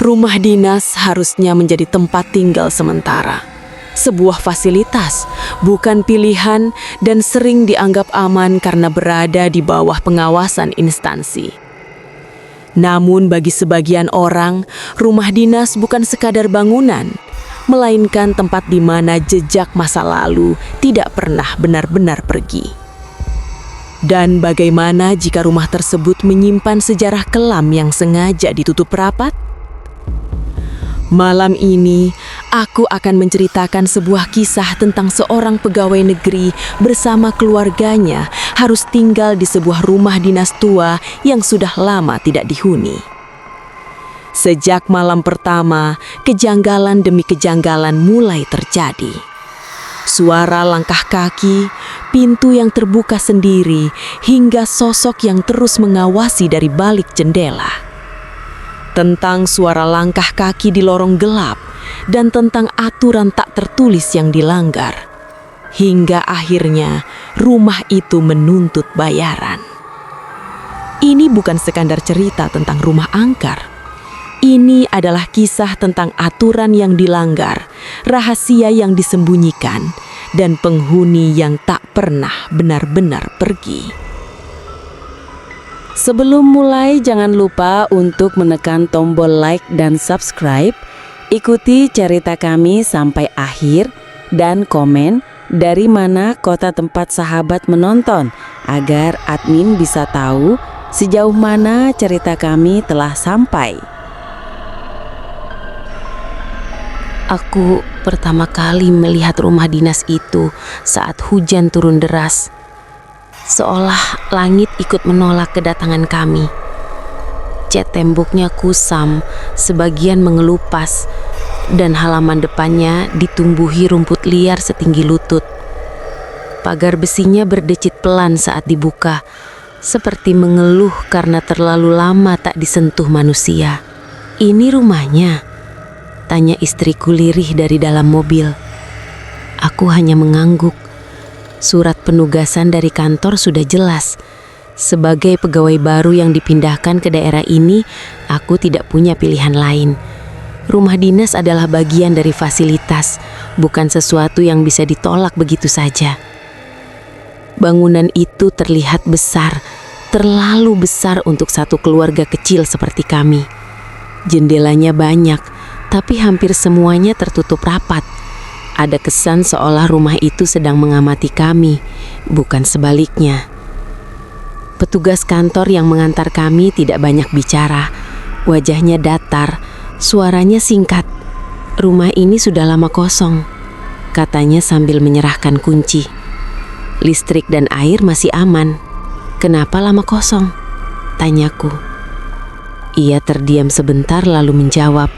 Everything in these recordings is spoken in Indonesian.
Rumah dinas harusnya menjadi tempat tinggal sementara. Sebuah fasilitas, bukan pilihan, dan sering dianggap aman karena berada di bawah pengawasan instansi. Namun bagi sebagian orang, rumah dinas bukan sekadar bangunan, melainkan tempat di mana jejak masa lalu tidak pernah benar-benar pergi. Dan bagaimana jika rumah tersebut menyimpan sejarah kelam yang sengaja ditutup rapat? Malam ini, aku akan menceritakan sebuah kisah tentang seorang pegawai negeri bersama keluarganya harus tinggal di sebuah rumah dinas tua yang sudah lama tidak dihuni. Sejak malam pertama, kejanggalan demi kejanggalan mulai terjadi. Suara langkah kaki, pintu yang terbuka sendiri, hingga sosok yang terus mengawasi dari balik jendela. Tentang suara langkah kaki di lorong gelap, dan tentang aturan tak tertulis yang dilanggar. Hingga akhirnya rumah itu menuntut bayaran. Ini bukan sekadar cerita tentang rumah angker. Ini adalah kisah tentang aturan yang dilanggar, rahasia yang disembunyikan, dan penghuni yang tak pernah benar-benar pergi. Sebelum mulai, jangan lupa untuk menekan tombol like dan subscribe. Ikuti cerita kami sampai akhir dan komen dari mana kota tempat sahabat menonton agar admin bisa tahu sejauh mana cerita kami telah sampai. Aku pertama kali melihat rumah dinas itu saat hujan turun deras. Seolah langit ikut menolak kedatangan kami. Cat temboknya kusam, sebagian mengelupas, dan halaman depannya ditumbuhi rumput liar setinggi lutut. Pagar besinya berdecit pelan saat dibuka, seperti mengeluh karena terlalu lama tak disentuh manusia. "Ini rumahnya?" tanya istriku lirih dari dalam mobil. Aku hanya mengangguk. Surat penugasan dari kantor sudah jelas. Sebagai pegawai baru yang dipindahkan ke daerah ini, aku tidak punya pilihan lain. Rumah dinas adalah bagian dari fasilitas, bukan sesuatu yang bisa ditolak begitu saja. Bangunan itu terlihat besar, terlalu besar untuk satu keluarga kecil seperti kami. Jendelanya banyak, tapi hampir semuanya tertutup rapat. Ada kesan seolah rumah itu sedang mengamati kami, bukan sebaliknya. Petugas kantor yang mengantar kami tidak banyak bicara. Wajahnya datar, suaranya singkat. "Rumah ini sudah lama kosong," katanya sambil menyerahkan kunci. "Listrik dan air masih aman." "Kenapa lama kosong?" tanyaku. Ia terdiam sebentar lalu menjawab,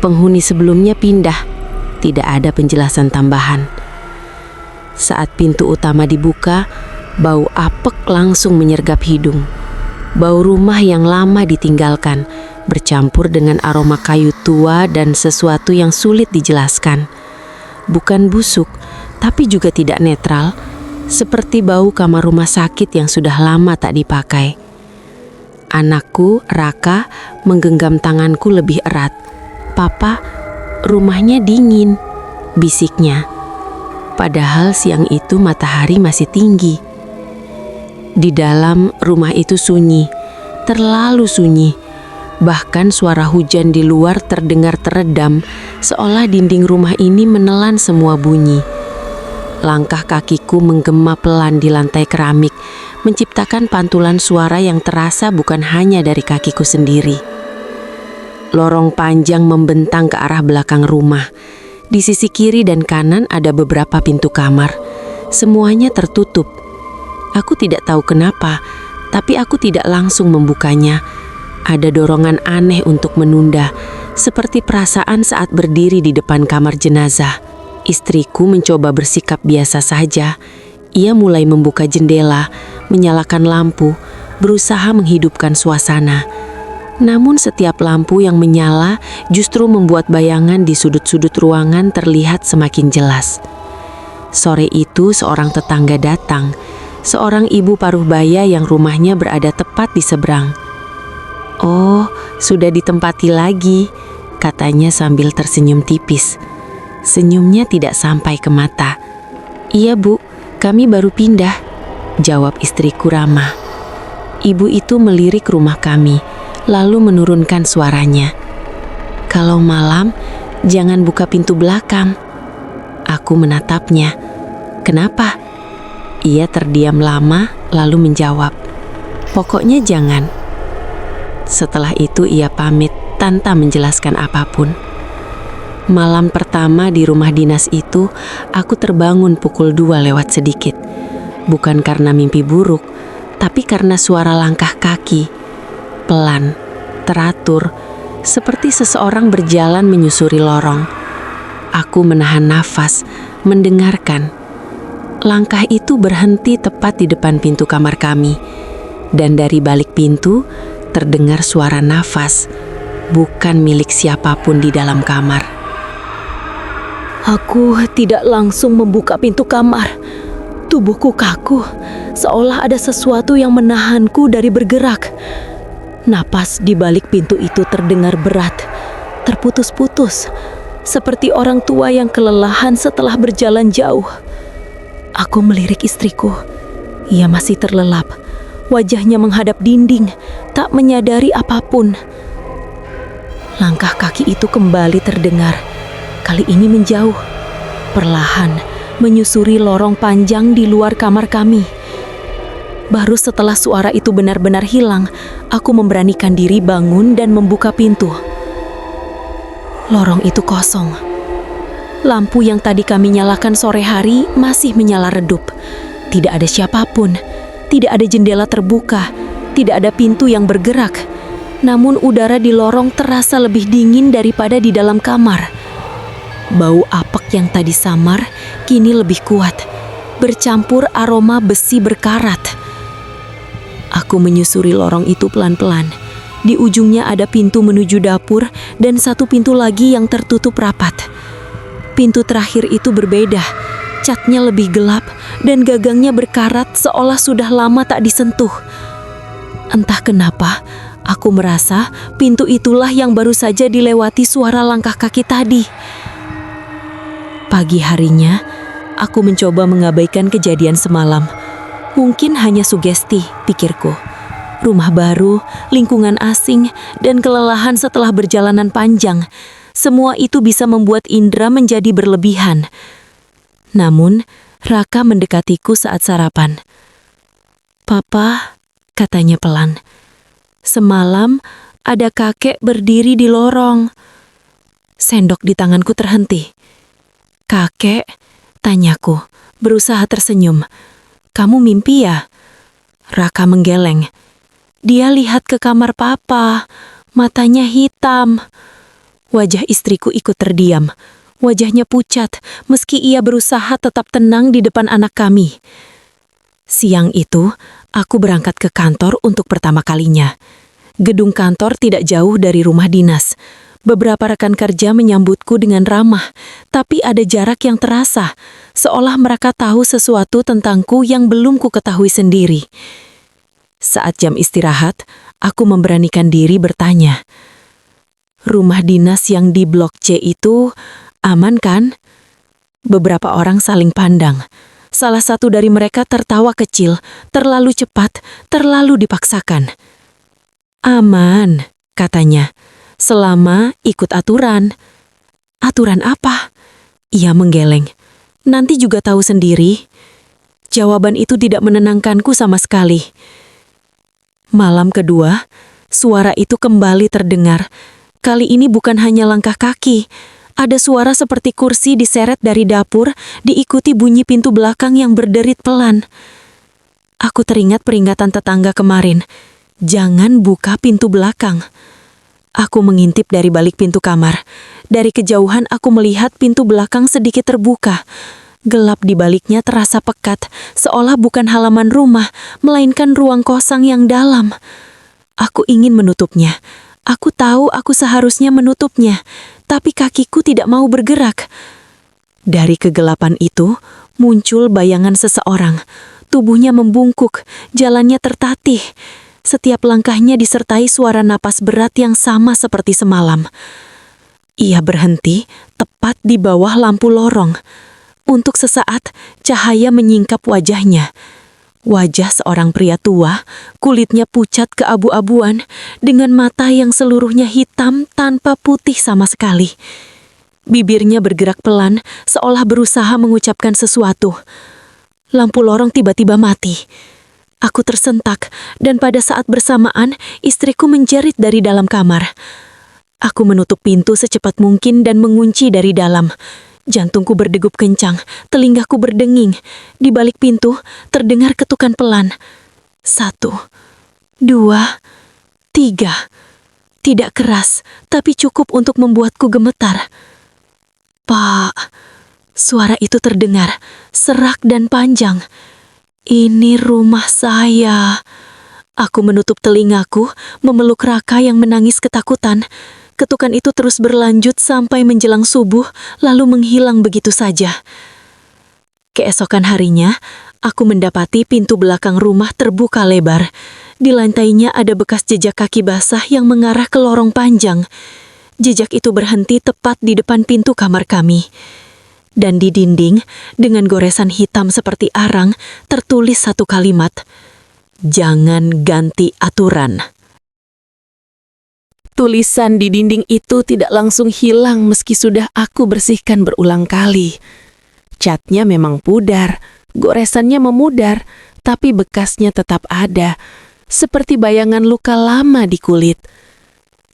"Penghuni sebelumnya pindah." Tidak ada penjelasan tambahan. Saat pintu utama dibuka, bau apek langsung menyergap hidung. Bau rumah yang lama ditinggalkan, bercampur dengan aroma kayu tua dan sesuatu yang sulit dijelaskan. Bukan busuk, tapi juga tidak netral, seperti bau kamar rumah sakit yang sudah lama tak dipakai. Anakku, Raka, menggenggam tanganku lebih erat. "Papa, rumahnya dingin," bisiknya. Padahal siang itu matahari masih tinggi. Di dalam rumah itu sunyi, terlalu sunyi. Bahkan suara hujan di luar terdengar teredam, seolah dinding rumah ini menelan semua bunyi. Langkah kakiku menggema pelan di lantai keramik, menciptakan pantulan suara yang terasa bukan hanya dari kakiku sendiri. Lorong panjang membentang ke arah belakang rumah. Di sisi kiri dan kanan ada beberapa pintu kamar. Semuanya tertutup. Aku tidak tahu kenapa, tapi aku tidak langsung membukanya. Ada dorongan aneh untuk menunda, seperti perasaan saat berdiri di depan kamar jenazah. Istriku mencoba bersikap biasa saja. Ia mulai membuka jendela, menyalakan lampu, berusaha menghidupkan suasana. Namun setiap lampu yang menyala justru membuat bayangan di sudut-sudut ruangan terlihat semakin jelas. Sore itu seorang tetangga datang, seorang ibu paruh baya yang rumahnya berada tepat di seberang. "Oh, sudah ditempati lagi," katanya sambil tersenyum tipis. Senyumnya tidak sampai ke mata. "Iya, Bu, kami baru pindah," jawab istriku ramah. Ibu itu melirik rumah kami, lalu menurunkan suaranya. "Kalau malam, jangan buka pintu belakang." Aku menatapnya. "Kenapa?" Ia terdiam lama, lalu menjawab, "Pokoknya jangan." Setelah itu ia pamit tanpa menjelaskan apapun. Malam pertama di rumah dinas itu, aku terbangun pukul 2 lewat sedikit. Bukan karena mimpi buruk, tapi karena suara langkah kaki. Pelan, teratur, seperti seseorang berjalan menyusuri lorong. Aku menahan nafas, mendengarkan. Langkah itu berhenti tepat di depan pintu kamar kami. Dan dari balik pintu, terdengar suara nafas, bukan milik siapapun di dalam kamar. Aku tidak langsung membuka pintu kamar. Tubuhku kaku, seolah ada sesuatu yang menahanku dari bergerak. Napas di balik pintu itu terdengar berat, terputus-putus, seperti orang tua yang kelelahan setelah berjalan jauh. Aku melirik istriku. Ia masih terlelap, wajahnya menghadap dinding, tak menyadari apapun. Langkah kaki itu kembali terdengar, kali ini menjauh, perlahan menyusuri lorong panjang di luar kamar kami. Baru setelah suara itu benar-benar hilang, aku memberanikan diri bangun dan membuka pintu. Lorong itu kosong. Lampu yang tadi kami nyalakan sore hari masih menyala redup. Tidak ada siapapun, tidak ada jendela terbuka, tidak ada pintu yang bergerak. Namun udara di lorong terasa lebih dingin daripada di dalam kamar. Bau apek yang tadi samar kini lebih kuat, bercampur aroma besi berkarat. Aku menyusuri lorong itu pelan-pelan. Di ujungnya ada pintu menuju dapur dan satu pintu lagi yang tertutup rapat. Pintu terakhir itu berbeda, catnya lebih gelap dan gagangnya berkarat seolah sudah lama tak disentuh. Entah kenapa, aku merasa pintu itulah yang baru saja dilewati suara langkah kaki tadi. Pagi harinya, aku mencoba mengabaikan kejadian semalam. Mungkin hanya sugesti, pikirku. Rumah baru, lingkungan asing, dan kelelahan setelah berjalanan panjang. Semua itu bisa membuat indera menjadi berlebihan. Namun, Raka mendekatiku saat sarapan. "Papa," katanya pelan, "semalam ada kakek berdiri di lorong." Sendok di tanganku terhenti. "Kakek?" tanyaku, berusaha tersenyum. "Kamu mimpi ya?" Raka menggeleng. Dia lihat ke kamar papa, matanya hitam. Wajah istriku ikut terdiam. Wajahnya pucat, meski ia berusaha tetap tenang di depan anak kami. Siang itu, aku berangkat ke kantor untuk pertama kalinya. Gedung kantor tidak jauh dari rumah dinas. Beberapa rekan kerja menyambutku dengan ramah, tapi ada jarak yang terasa, seolah mereka tahu sesuatu tentangku yang belum ku ketahui sendiri. Saat jam istirahat, aku memberanikan diri bertanya, "Rumah dinas yang di Blok C itu aman kan?" Beberapa orang saling pandang. Salah satu dari mereka tertawa kecil, terlalu cepat, terlalu dipaksakan. "Aman," katanya, "selama ikut aturan." "Aturan apa?" Ia menggeleng. "Nanti juga tahu sendiri." Jawaban itu tidak menenangkanku sama sekali. Malam kedua, suara itu kembali terdengar. Kali ini bukan hanya langkah kaki. Ada suara seperti kursi diseret dari dapur, diikuti bunyi pintu belakang yang berderit pelan. Aku teringat peringatan tetangga kemarin. Jangan buka pintu belakang. Aku mengintip dari balik pintu kamar. Dari kejauhan aku melihat pintu belakang sedikit terbuka. Gelap di baliknya terasa pekat, seolah bukan halaman rumah, melainkan ruang kosong yang dalam. Aku ingin menutupnya. Aku tahu aku seharusnya menutupnya, tapi kakiku tidak mau bergerak. Dari kegelapan itu, muncul bayangan seseorang. Tubuhnya membungkuk, jalannya tertatih. Setiap langkahnya disertai suara napas berat yang sama seperti semalam. Ia berhenti tepat di bawah lampu lorong. Untuk sesaat, cahaya menyingkap wajahnya. Wajah seorang pria tua, kulitnya pucat keabu-abuan, dengan mata yang seluruhnya hitam tanpa putih sama sekali. Bibirnya bergerak pelan, seolah berusaha mengucapkan sesuatu. Lampu lorong tiba-tiba mati. Aku tersentak, dan pada saat bersamaan, istriku menjerit dari dalam kamar. Aku menutup pintu secepat mungkin dan mengunci dari dalam. Jantungku berdegup kencang, telingaku berdenging. Di balik pintu, terdengar ketukan pelan. 1, 2, 3. Tidak keras, tapi cukup untuk membuatku gemetar. Pak, suara itu terdengar, serak dan panjang. Ini rumah saya. Aku menutup telingaku, memeluk Raka yang menangis ketakutan. Ketukan itu terus berlanjut sampai menjelang subuh, lalu menghilang begitu saja. Keesokan harinya, aku mendapati pintu belakang rumah terbuka lebar. Di lantainya ada bekas jejak kaki basah yang mengarah ke lorong panjang. Jejak itu berhenti tepat di depan pintu kamar kami. Dan di dinding, dengan goresan hitam seperti arang, tertulis satu kalimat, "Jangan ganti aturan." Tulisan di dinding itu tidak langsung hilang meski sudah aku bersihkan berulang kali. Catnya memang pudar, goresannya memudar, tapi bekasnya tetap ada, seperti bayangan luka lama di kulit.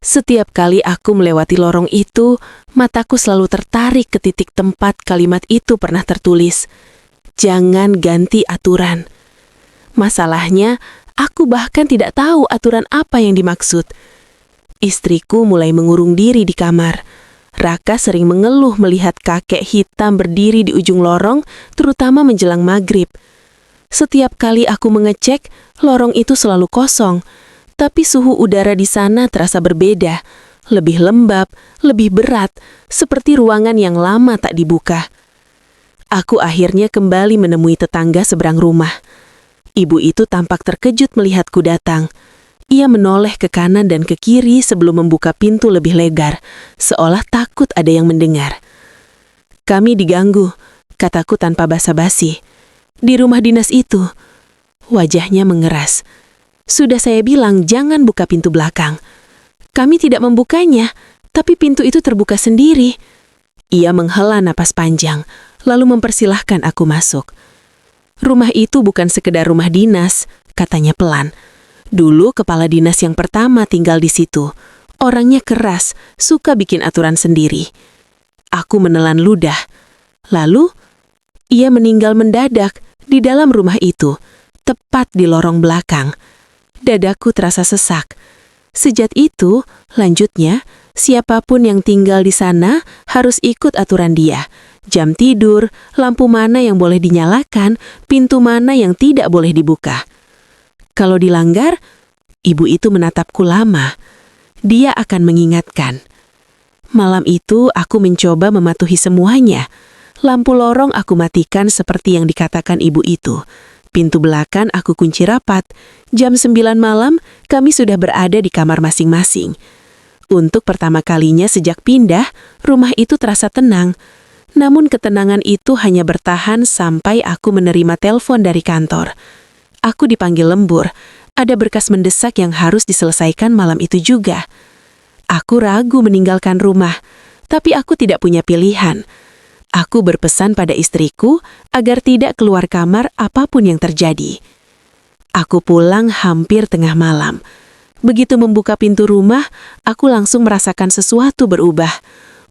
Setiap kali aku melewati lorong itu, mataku selalu tertarik ke titik tempat kalimat itu pernah tertulis. Jangan ganti aturan. Masalahnya, aku bahkan tidak tahu aturan apa yang dimaksud. Istriku mulai mengurung diri di kamar. Raka sering mengeluh melihat kakek hitam berdiri di ujung lorong, terutama menjelang maghrib. Setiap kali aku mengecek, lorong itu selalu kosong. Tapi suhu udara di sana terasa berbeda. Lebih lembab, lebih berat, seperti ruangan yang lama tak dibuka. Aku akhirnya kembali menemui tetangga seberang rumah. Ibu itu tampak terkejut melihatku datang. Ia menoleh ke kanan dan ke kiri sebelum membuka pintu lebih lebar, seolah takut ada yang mendengar. Kami diganggu, kataku tanpa basa-basi. Di rumah dinas itu, wajahnya mengeras. Sudah saya bilang jangan buka pintu belakang. Kami tidak membukanya, tapi pintu itu terbuka sendiri. Ia menghela napas panjang, lalu mempersilahkan aku masuk. Rumah itu bukan sekedar rumah dinas, katanya pelan. Dulu kepala dinas yang pertama tinggal di situ. Orangnya keras, suka bikin aturan sendiri. Aku menelan ludah. Lalu, ia meninggal mendadak di dalam rumah itu, tepat di lorong belakang. Dadaku terasa sesak. Sejak itu, lanjutnya, siapapun yang tinggal di sana harus ikut aturan dia. Jam tidur, lampu mana yang boleh dinyalakan, pintu mana yang tidak boleh dibuka. Kalau dilanggar, ibu itu menatapku lama. Dia akan mengingatkan. Malam itu aku mencoba mematuhi semuanya. Lampu lorong aku matikan seperti yang dikatakan ibu itu. Pintu belakang aku kunci rapat. Jam 9 malam kami sudah berada di kamar masing-masing. Untuk pertama kalinya sejak pindah, rumah itu terasa tenang. Namun ketenangan itu hanya bertahan sampai aku menerima telepon dari kantor. Aku dipanggil lembur, ada berkas mendesak yang harus diselesaikan malam itu juga. Aku ragu meninggalkan rumah, tapi aku tidak punya pilihan. Aku berpesan pada istriku agar tidak keluar kamar apapun yang terjadi. Aku pulang hampir tengah malam. Begitu membuka pintu rumah, aku langsung merasakan sesuatu berubah.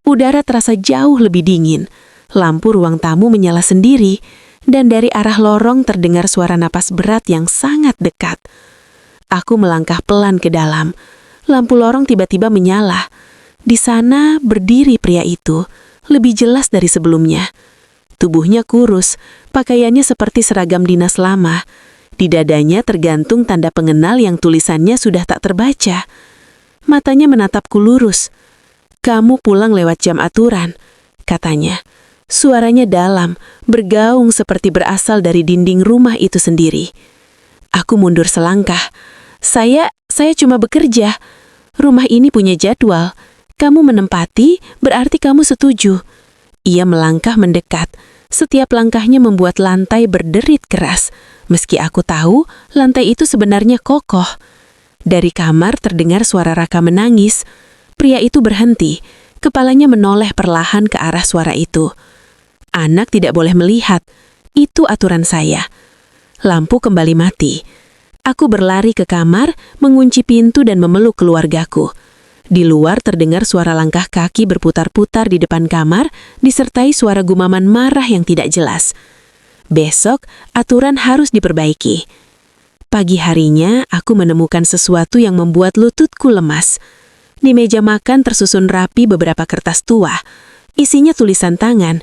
Udara terasa jauh lebih dingin. Lampu ruang tamu menyala sendiri. Dan dari arah lorong terdengar suara napas berat yang sangat dekat. Aku melangkah pelan ke dalam. Lampu lorong tiba-tiba menyala. Di sana berdiri pria itu, lebih jelas dari sebelumnya. Tubuhnya kurus, pakaiannya seperti seragam dinas lama. Di dadanya tergantung tanda pengenal yang tulisannya sudah tak terbaca. Matanya menatapku lurus. "Kamu pulang lewat jam aturan," katanya. Suaranya dalam, bergaung seperti berasal dari dinding rumah itu sendiri. Aku mundur selangkah. Saya cuma bekerja. Rumah ini punya jadwal. Kamu menempati, berarti kamu setuju. Ia melangkah mendekat. Setiap langkahnya membuat lantai berderit keras. Meski aku tahu, lantai itu sebenarnya kokoh. Dari kamar terdengar suara Raka menangis. Pria itu berhenti. Kepalanya menoleh perlahan ke arah suara itu. Anak tidak boleh melihat. Itu aturan saya. Lampu kembali mati. Aku berlari ke kamar, mengunci pintu dan memeluk keluargaku. Di luar terdengar suara langkah kaki berputar-putar di depan kamar, disertai suara gumaman marah yang tidak jelas. Besok, aturan harus diperbaiki. Pagi harinya, aku menemukan sesuatu yang membuat lututku lemas. Di meja makan tersusun rapi beberapa kertas tua. Isinya tulisan tangan,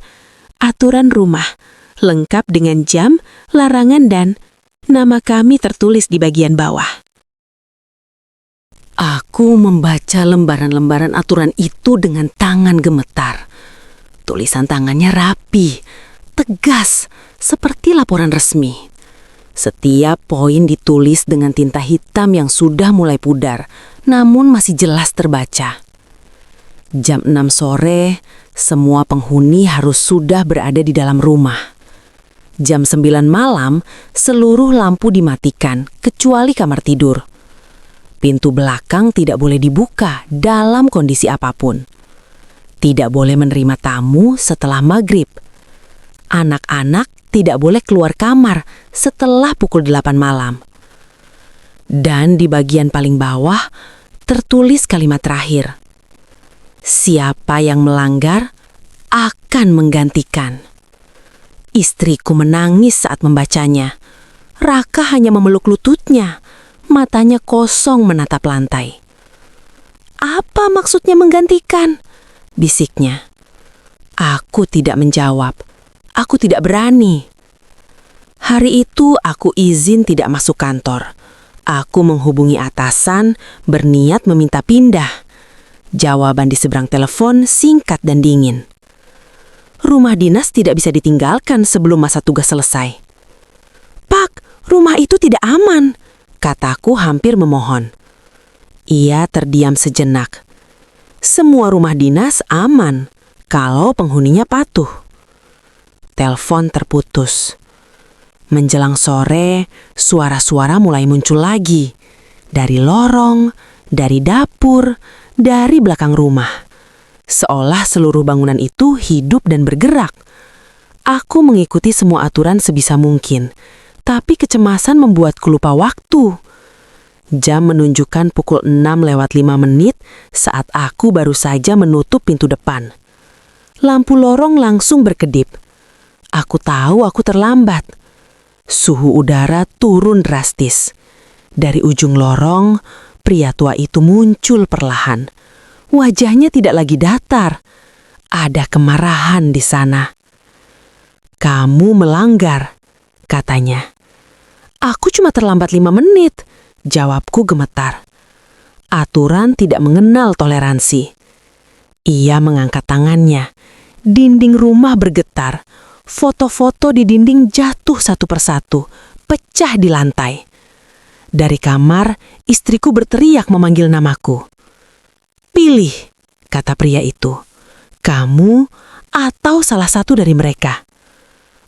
aturan rumah, lengkap dengan jam, larangan dan nama kami tertulis di bagian bawah. Aku membaca lembaran-lembaran aturan itu dengan tangan gemetar. Tulisan tangannya rapi, tegas, seperti laporan resmi. Setiap poin ditulis dengan tinta hitam yang sudah mulai pudar, namun masih jelas terbaca. Jam 6 sore, semua penghuni harus sudah berada di dalam rumah. Jam 9 malam, seluruh lampu dimatikan, kecuali kamar tidur. Pintu belakang tidak boleh dibuka dalam kondisi apapun. Tidak boleh menerima tamu setelah maghrib. Anak-anak tidak boleh keluar kamar setelah pukul 8 malam. Dan di bagian paling bawah tertulis kalimat terakhir. Siapa yang melanggar akan menggantikan. Istriku menangis saat membacanya. Raka hanya memeluk lututnya. Matanya kosong menatap lantai. Apa maksudnya menggantikan? Bisiknya. Aku tidak menjawab. Aku tidak berani. Hari itu aku izin tidak masuk kantor. Aku menghubungi atasan, berniat meminta pindah. Jawaban di seberang telepon singkat dan dingin. Rumah dinas tidak bisa ditinggalkan sebelum masa tugas selesai. Pak, rumah itu tidak aman, kataku hampir memohon. Ia terdiam sejenak. Semua rumah dinas aman kalau penghuninya patuh. Telepon terputus. Menjelang sore, suara-suara mulai muncul lagi. Dari lorong, dari dapur, dari belakang rumah. Seolah seluruh bangunan itu hidup dan bergerak. Aku mengikuti semua aturan sebisa mungkin. Tapi kecemasan membuatku lupa waktu. Jam menunjukkan pukul 6:05 saat aku baru saja menutup pintu depan. Lampu lorong langsung berkedip. Aku tahu aku terlambat. Suhu udara turun drastis. Dari ujung lorong, pria tua itu muncul perlahan. Wajahnya tidak lagi datar. Ada kemarahan di sana. Kamu melanggar, katanya. Aku cuma terlambat 5 menit, jawabku gemetar. Aturan tidak mengenal toleransi. Ia mengangkat tangannya. Dinding rumah bergetar. Foto-foto di dinding jatuh satu persatu, pecah di lantai. Dari kamar, istriku berteriak memanggil namaku. Pilih, kata pria itu. Kamu atau salah satu dari mereka.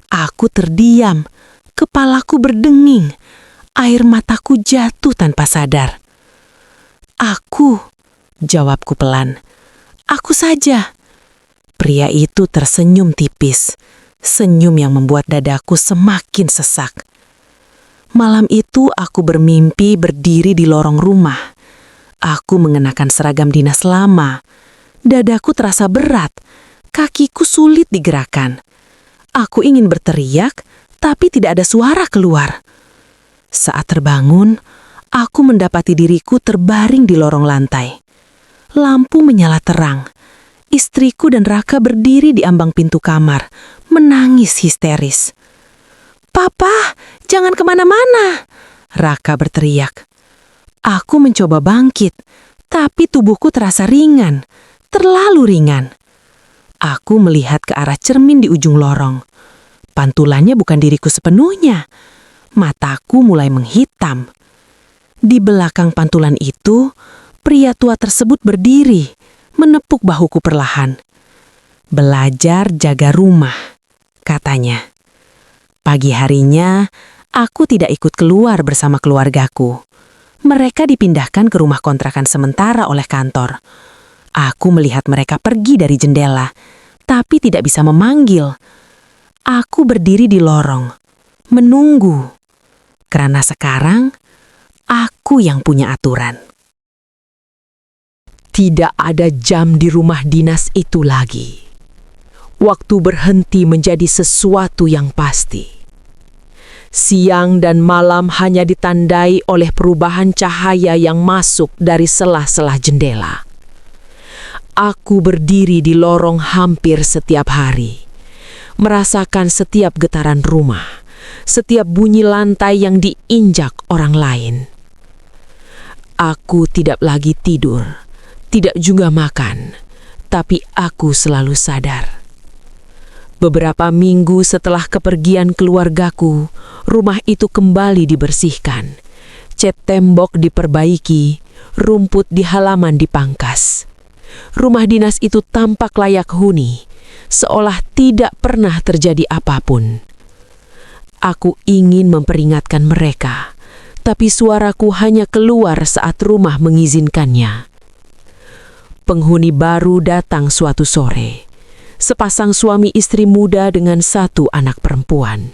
Aku terdiam. Kepalaku berdenging, air mataku jatuh tanpa sadar. Aku, jawabku pelan. Aku saja. Pria itu tersenyum tipis, senyum yang membuat dadaku semakin sesak. Malam itu aku bermimpi berdiri di lorong rumah. Aku mengenakan seragam dinas lama. Dadaku terasa berat, kakiku sulit digerakkan. Aku ingin berteriak, tapi tidak ada suara keluar. Saat terbangun, aku mendapati diriku terbaring di lorong lantai. Lampu menyala terang. Istriku dan Raka berdiri di ambang pintu kamar, menangis histeris. Papa, jangan kemana-mana, Raka berteriak. Aku mencoba bangkit, tapi tubuhku terasa ringan, terlalu ringan. Aku melihat ke arah cermin di ujung lorong. Pantulannya bukan diriku sepenuhnya. Mataku mulai menghitam. Di belakang pantulan itu, pria tua tersebut berdiri, menepuk bahuku perlahan. "Belajar jaga rumah," katanya. Pagi harinya, aku tidak ikut keluar bersama keluargaku. Mereka dipindahkan ke rumah kontrakan sementara oleh kantor. Aku melihat mereka pergi dari jendela, tapi tidak bisa memanggil. Aku berdiri di lorong, menunggu. Karena sekarang, aku yang punya aturan. Tidak ada jam di rumah dinas itu lagi. Waktu berhenti menjadi sesuatu yang pasti. Siang dan malam hanya ditandai oleh perubahan cahaya yang masuk dari sela-sela jendela. Aku berdiri di lorong hampir setiap hari, merasakan setiap getaran rumah, setiap bunyi lantai yang diinjak orang lain. Aku tidak lagi tidur, tidak juga makan, tapi aku selalu sadar. Beberapa minggu setelah kepergian keluargaku, rumah itu kembali dibersihkan. Cat tembok diperbaiki, rumput di halaman dipangkas. Rumah dinas itu tampak layak huni, seolah tidak pernah terjadi apapun. Aku ingin memperingatkan mereka, tapi suaraku hanya keluar saat rumah mengizinkannya. Penghuni baru datang suatu sore. Sepasang suami istri muda dengan satu anak perempuan.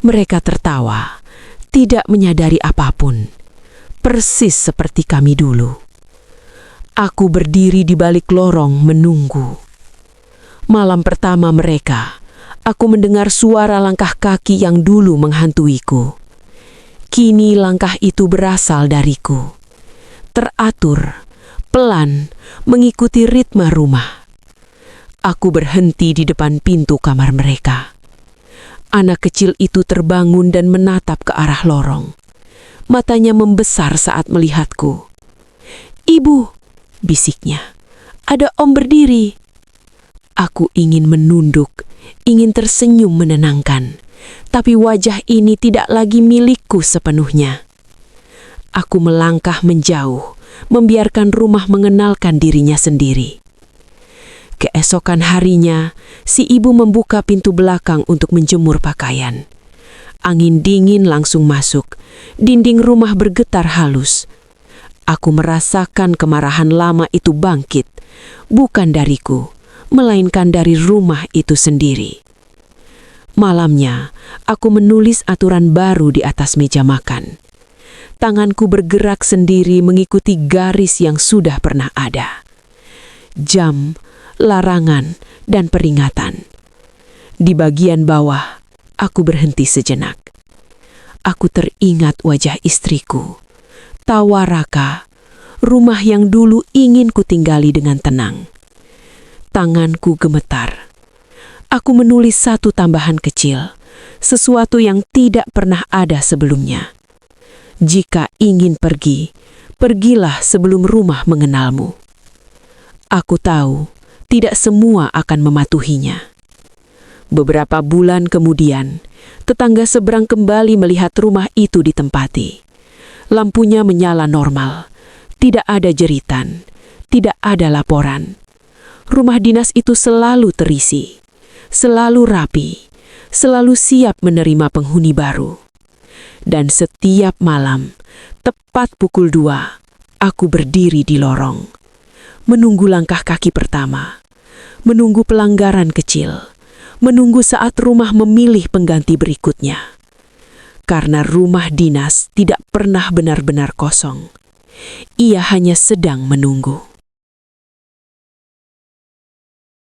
Mereka tertawa, tidak menyadari apapun, persis seperti kami dulu. Aku berdiri di balik lorong menunggu. Malam pertama mereka, aku mendengar suara langkah kaki yang dulu menghantuiku. Kini langkah itu berasal dariku. Teratur, pelan, mengikuti ritme rumah. Aku berhenti di depan pintu kamar mereka. Anak kecil itu terbangun dan menatap ke arah lorong. Matanya membesar saat melihatku. "Ibu," bisiknya, "ada Om berdiri." Aku ingin menunduk, ingin tersenyum menenangkan, tapi wajah ini tidak lagi milikku sepenuhnya. Aku melangkah menjauh, membiarkan rumah mengenalkan dirinya sendiri. Keesokan harinya, si ibu membuka pintu belakang untuk menjemur pakaian. Angin dingin langsung masuk, dinding rumah bergetar halus. Aku merasakan kemarahan lama itu bangkit, bukan dariku, melainkan dari rumah itu sendiri. Malamnya, aku menulis aturan baru di atas meja makan. Tanganku bergerak sendiri mengikuti garis yang sudah pernah ada. Jam, larangan, dan peringatan. Di bagian bawah, aku berhenti sejenak. Aku teringat wajah istriku. Tawaraka, rumah yang dulu ingin kutinggali dengan tenang. Tanganku gemetar. Aku menulis satu tambahan kecil, sesuatu yang tidak pernah ada sebelumnya. Jika ingin pergi, pergilah sebelum rumah mengenalmu. Aku tahu, tidak semua akan mematuhinya. Beberapa bulan kemudian, tetangga seberang kembali melihat rumah itu ditempati. Lampunya menyala normal, tidak ada jeritan, tidak ada laporan. Rumah dinas itu selalu terisi, selalu rapi, selalu siap menerima penghuni baru. Dan setiap malam, tepat pukul 2, aku berdiri di lorong. Menunggu langkah kaki pertama, menunggu pelanggaran kecil, menunggu saat rumah memilih pengganti berikutnya. Karena rumah dinas tidak pernah benar-benar kosong. Ia hanya sedang menunggu.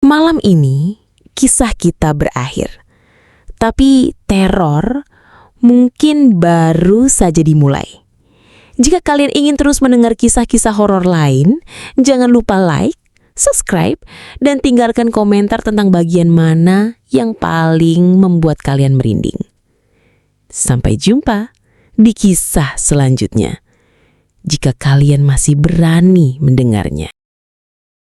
Malam ini, kisah kita berakhir. Tapi teror mungkin baru saja dimulai. Jika kalian ingin terus mendengar kisah-kisah horor lain, jangan lupa like, subscribe, dan tinggalkan komentar tentang bagian mana yang paling membuat kalian merinding. Sampai jumpa di kisah selanjutnya, jika kalian masih berani mendengarnya.